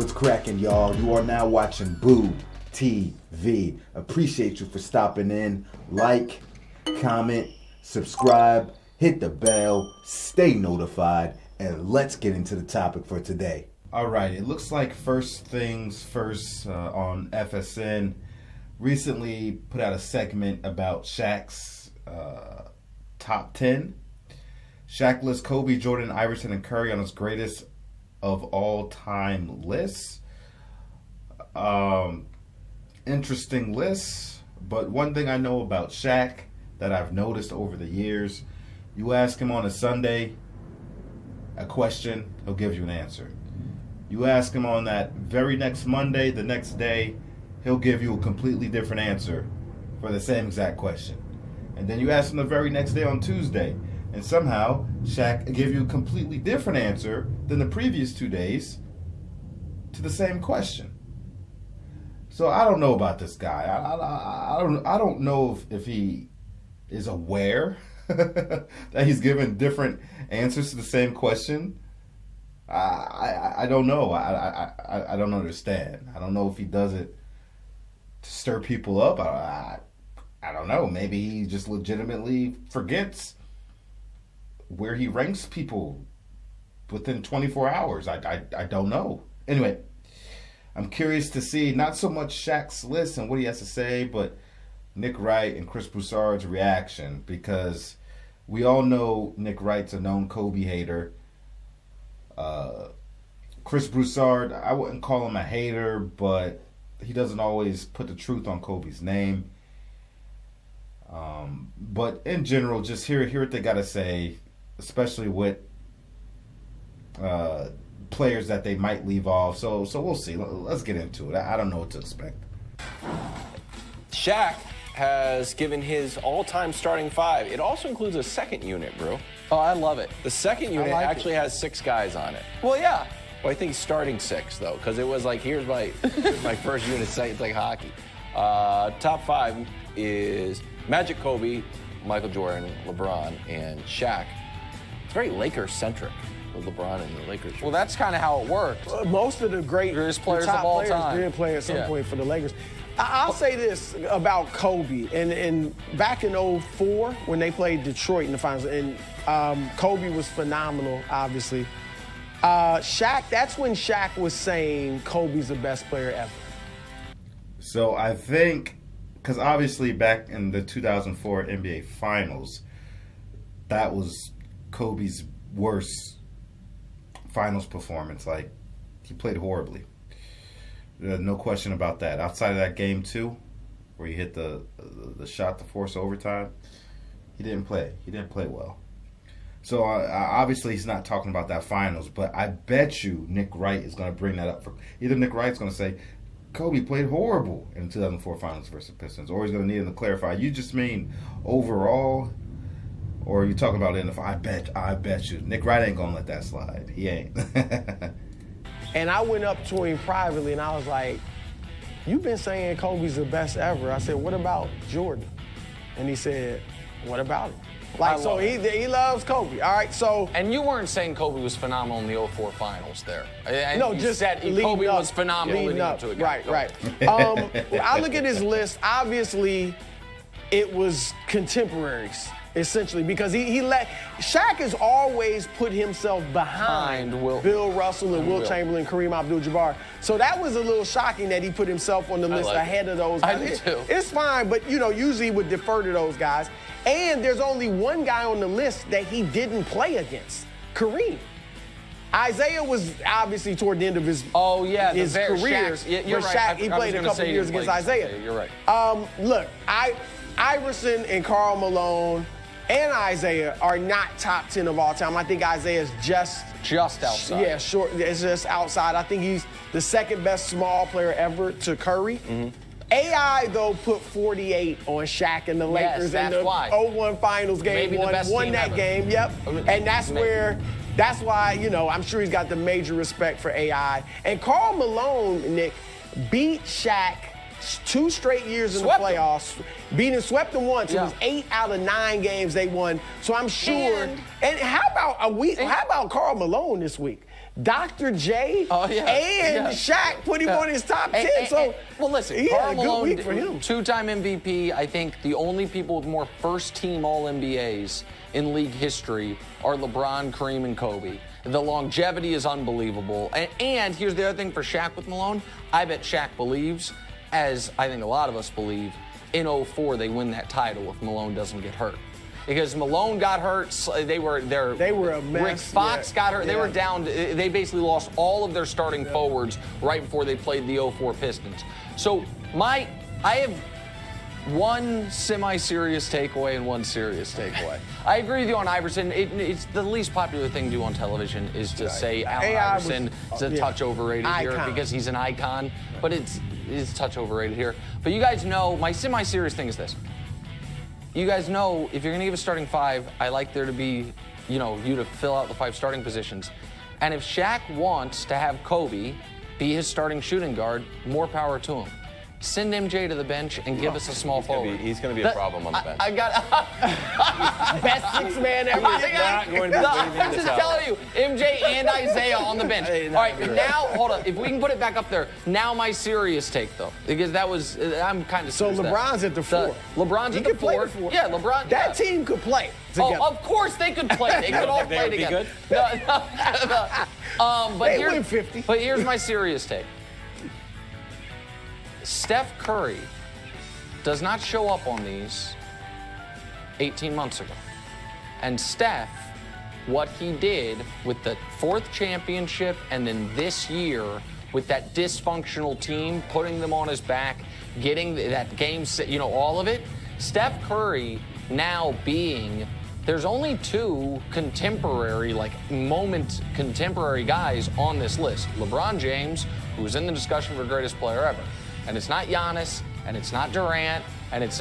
What's cracking, y'all? You are now watching Boo TV. Appreciate you for stopping in. Like, comment, subscribe, hit the bell, stay notified, and let's get into the topic for today. All right, it looks like first things first on FSN recently put out a segment about Shaq's top 10. Shaq lists Kobe, Jordan, Iverson, and Curry on his greatest of all time lists. Interesting lists, but one thing I know about Shaq that I've noticed over the years, you ask him on a Sunday a question, he'll give you an answer. You ask him on that very next Monday, the next day, he'll give you a completely different answer for the same exact question. And then you ask him the very next day on Tuesday, and somehow Shaq give you a completely different answer than the previous 2 days to the same question. So I don't know about this guy. I don't know if he is aware that he's given different answers to the same question. I don't know. I don't understand. I don't know if he does it to stir people up. I don't know. Maybe he just legitimately forgets where he ranks people within 24 hours. I don't know. Anyway, I'm curious to see not so much Shaq's list and what he has to say, but Nick Wright and Chris Broussard's reaction, because we all know Nick Wright's a known Kobe hater. Chris Broussard, I wouldn't call him a hater, but he doesn't always put the truth on Kobe's name. But in general, just hear what they got to say, especially with players that they might leave off. So we'll see. Let's get into it. I don't know what to expect. Shaq has given his all-time starting five. It also includes a second unit, bro. Oh, I love it. The second unit actually has 6 guys on it. Well, yeah. Well, I think he's starting 6, though, because it was like, here's my first unit site. It's like hockey. Top 5 is Magic, Kobe, Michael Jordan, LeBron, and Shaq. It's very Lakers-centric with LeBron and the Lakers. Well, that's kind of how it worked. Most of the greatest players of all time did play at some point for the Lakers. I'll say this about Kobe, and back in 2004 when they played Detroit in the finals, and Kobe was phenomenal, obviously. Shaq, that's when Shaq was saying Kobe's the best player ever. So I think, because obviously back in the 2004 NBA Finals, that was Kobe's worst finals performance. Like, he played horribly. No question about that. Outside of that game 2, where he hit the shot to force overtime, he didn't play. He didn't play well. So obviously he's not talking about that finals, but I bet you Nick Wright is going to bring that up. Either Nick Wright's going to say, Kobe played horrible in the 2004 finals versus the Pistons, or he's going to need him to clarify, you just mean overall, or are you talking about in the I bet you. Nick Wright ain't going to let that slide. He ain't. And I went up to him privately, and I was like, you've been saying Kobe's the best ever. I said, what about Jordan? And he said, what about him? Like, so he loves Kobe. All right, so. And you weren't saying Kobe was phenomenal in the 2004 finals there. No, you just said Kobe was phenomenal leading up to it. Right. I look at his list. Obviously, it was contemporaries, essentially, because he let Shaq has always put himself behind Bill Russell and Wilt Chamberlain, Kareem Abdul-Jabbar. So that was a little shocking that he put himself on the list ahead of those guys. I do too. It's fine, but usually he would defer to those guys. And there's only one guy on the list that he didn't play against, Kareem. Isaiah was obviously toward the end of his career. You're right. Shaq, he played a couple years against Isaiah. You're right. Look, Iverson and Karl Malone and Isaiah are not top 10 of all time. I think Isaiah's just outside. Yeah, short. It's just outside. I think he's the second best small player ever to Curry. Mm-hmm. AI, though, put 48 on Shaq and the Lakers in the 01 finals game. Won that game, yep. And that's why, I'm sure he's got the major respect for AI. And Karl Malone, Nick, beat Shaq 2 straight years in the playoffs. Swept them once. Yeah. It was 8 out of 9 games they won. So I'm sure. And how about Karl Malone this week? Dr. J and Shaq put him on his top 10. Well, listen, he Karl had a good Malone, week for him. Two-time MVP. I think the only people with more first-team All-NBAs in league history are LeBron, Kareem, and Kobe. The longevity is unbelievable. And here's the other thing for Shaq with Malone. I bet Shaq believes, as I think a lot of us believe, in 2004 they win that title if Malone doesn't get hurt. Because Malone got hurt, they were a mess. Rick Fox got hurt. They were down. They basically lost all of their starting forwards right before they played the 2004 Pistons. So I have one semi-serious takeaway and one serious takeaway. I agree with you on Iverson. It's the least popular thing to do on television is to say Allen Iverson is a touch overrated here because he's an icon, but it's a touch overrated here. But you guys know my semi-serious thing is this. You guys know if you're going to give a starting five, I like there to be, you to fill out the 5 starting positions. And if Shaq wants to have Kobe be his starting shooting guard, more power to him. Send MJ to the bench and give us a small forward. He's going to be a problem on the bench. I got best 6 man ever. I'm just telling you, MJ and Isaiah on the bench. All right, now hold on. If we can put it back up there. Now my serious take though, because I'm kind of so LeBron's at the 4. LeBron's at the 4. Yeah, LeBron. That team could play together. Oh, of course they could play. They could all play together. But they win 50. But here's my serious take. Steph Curry does not show up on these 18 months ago. And Steph, what he did with the 4th championship and then this year with that dysfunctional team, putting them on his back, getting that game, all of it, Steph Curry now being, there's only 2 contemporary guys on this list. LeBron James, who's in the discussion for greatest player ever. And it's not Giannis, and it's not Durant, and it's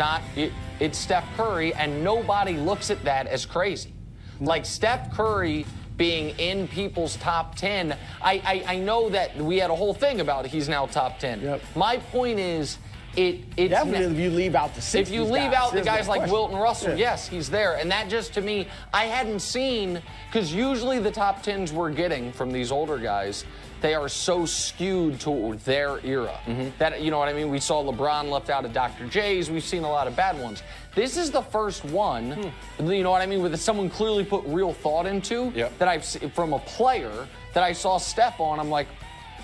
Steph Curry, and nobody looks at that as crazy. Like Steph Curry being in people's top 10, I know that we had a whole thing about he's now top 10. Yep. My point is, it's definitely if you leave out the 60s if you leave out the guys like Wilt and Russell, yeah. yes, he's there. And that just to me, I hadn't seen, because usually the top 10s we're getting from these older guys, they are so skewed to their era. That, you know what I mean? We saw LeBron left out of Dr. J's. We've seen a lot of bad ones. This is the first one, you know what I mean, with someone clearly put real thought into, that I've from a player that I saw Steph on. I'm like,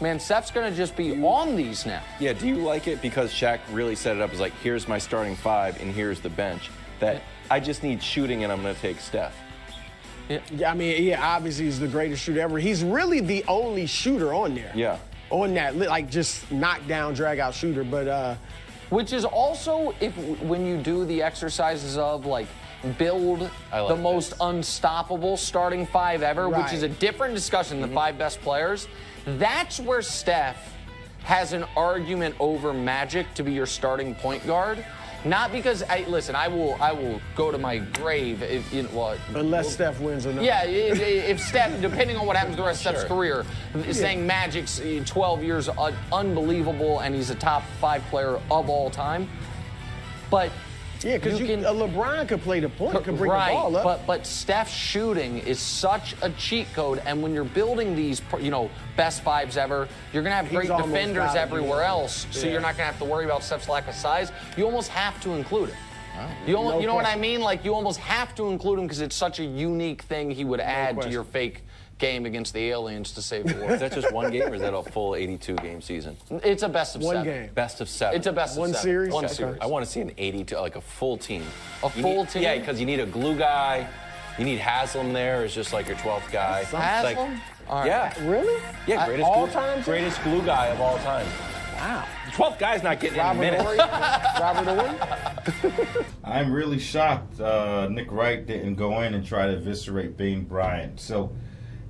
man, Steph's going to just be on these now. Yeah, do you like it because Shaq really set it up as like, here's my starting 5 and here's the bench, that I just need shooting and I'm going to take Steph? Yeah, I mean, obviously he's the greatest shooter ever. He's really the only shooter on there. Yeah. On that, like just knockdown, drag-out shooter. But which is also when you do the exercises of like build the most unstoppable starting 5 ever, which is a different discussion than the 5 best players. That's where Steph has an argument over Magic to be your starting point guard. Not because I will go to my grave if unless Steph wins or not. Yeah, if Steph, depending on what happens the rest of Steph's career, saying Magic's 12 years unbelievable and he's a top 5 player of all time, but. Yeah, because LeBron could play the point, could bring the ball up. But Steph's shooting is such a cheat code, and when you're building these, best 5s ever, you're gonna have great defenders everywhere else, so you're not gonna have to worry about Steph's lack of size. You almost have to include it. You know what I mean? Like you almost have to include him because it's such a unique thing he would add to your fake game against the aliens to save the world. Is that just one game, or is that a full 82-game season? It's a best of 7. One game. Best of 7. It's a best of 7. Series? One Okay. series. I want to see an 82, like a full team. A full team? Yeah, because you need a glue guy. You need Haslam there as just like your 12th guy. Haslam? All right. Yeah. Really? Yeah, greatest glue guy of all time. Wow. The 12th guy's not getting in a minute. Robert Ory? I'm really shocked Nick Wright didn't go in and try to eviscerate Bean Bryant. So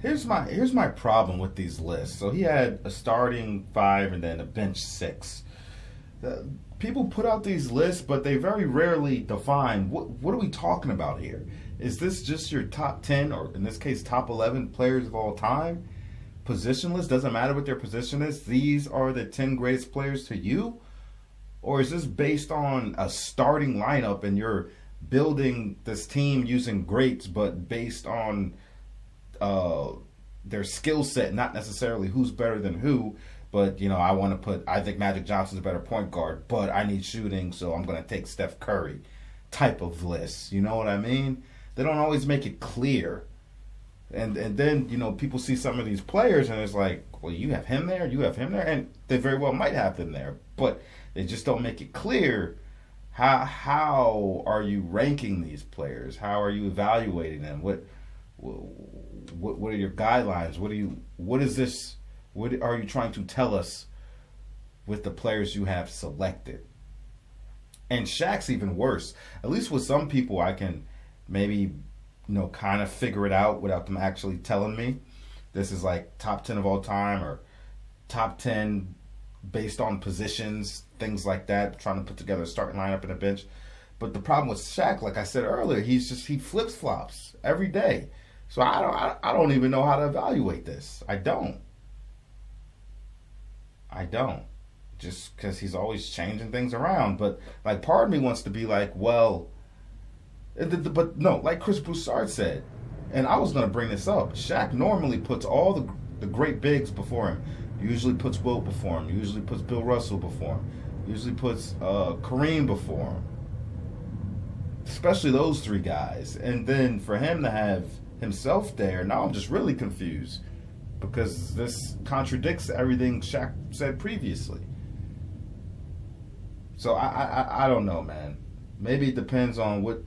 here's my problem with these lists. So he had a starting 5 and then a bench 6. People put out these lists, but they very rarely define what are we talking about here. Is this just your top 10, or in this case, top 11 players of all time? Positionless, doesn't matter what their position is. These are the 10 greatest players to you? Or is this based on a starting lineup and you're building this team using greats, but based on their skill set, not necessarily who's better than who, but, you know, I think Magic Johnson's a better point guard, but I need shooting, so I'm going to take Steph Curry type of list. You know what I mean? They don't always make it clear. And then, you know, people see some of these players and it's like, well, you have him there, you have him there, and they very well might have them there, but they just don't make it clear. How are you ranking these players? How are you evaluating them? What are your guidelines? What are you trying to tell us with the players you have selected? And Shaq's even worse. At least with some people I can maybe, you know, kind of figure it out without them actually telling me. This is like top 10 of all time or top 10 based on positions, things like that, trying to put together a starting lineup and a bench. But the problem with Shaq, like I said earlier, he flip-flops every day. So I don't even know how to evaluate this. I don't. Just because he's always changing things around. But like part of me wants to be like, well, but no, like Chris Broussard said, and I was going to bring this up, Shaq normally puts all the great bigs before him. Usually puts Wilt before him. Usually puts Bill Russell before him. Usually puts Kareem before him. Especially those three guys. And then for him to have himself there, now I'm just really confused. Because this contradicts everything Shaq said previously. So I don't know, man. Maybe it depends on what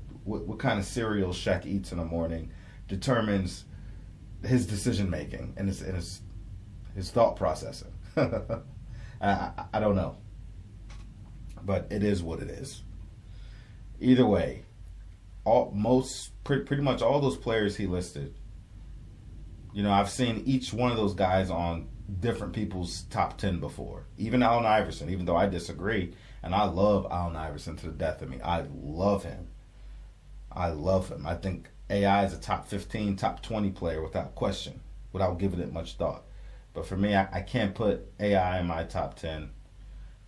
kind of cereal Shaq eats in the morning determines his decision making and his thought processing. I don't know. But it is what it is. Either way, pretty much all those players he listed, you know, I've seen each one of those guys on different people's top 10 before. Even Allen Iverson, even though I disagree. And I love Allen Iverson to the death of me. I love him. I think AI is a top 15, top 20 player without question, without giving it much thought. But for me, I can't put AI in my top 10.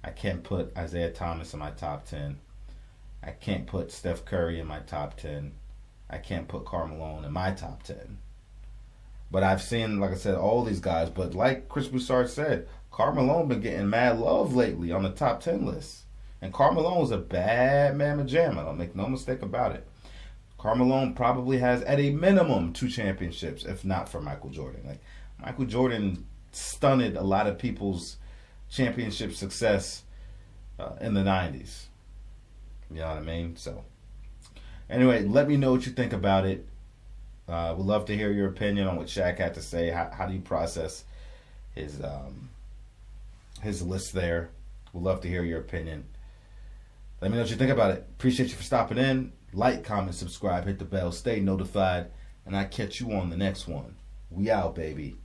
I can't put Isaiah Thomas in my top 10. I can't put Steph Curry in my top 10. I can't put Karl Malone in my top 10. But I've seen, like I said, all these guys. But like Chris Broussard said, Karl Malone been getting mad love lately on the top 10 list. And Karl Malone was a bad mamma jamma. Don't make no mistake about it. Karl Malone probably has, at a minimum, 2 championships, if not for Michael Jordan. Like Michael Jordan stunted a lot of people's championship success in the 90s. You know what I mean? So, anyway, let me know what you think about it. We'd love to hear your opinion on what Shaq had to say. How do you process his list there? We'd love to hear your opinion. Let me know what you think about it. Appreciate you for stopping in. Like, comment, subscribe, hit the bell, stay notified, and I'll catch you on the next one. We out, baby.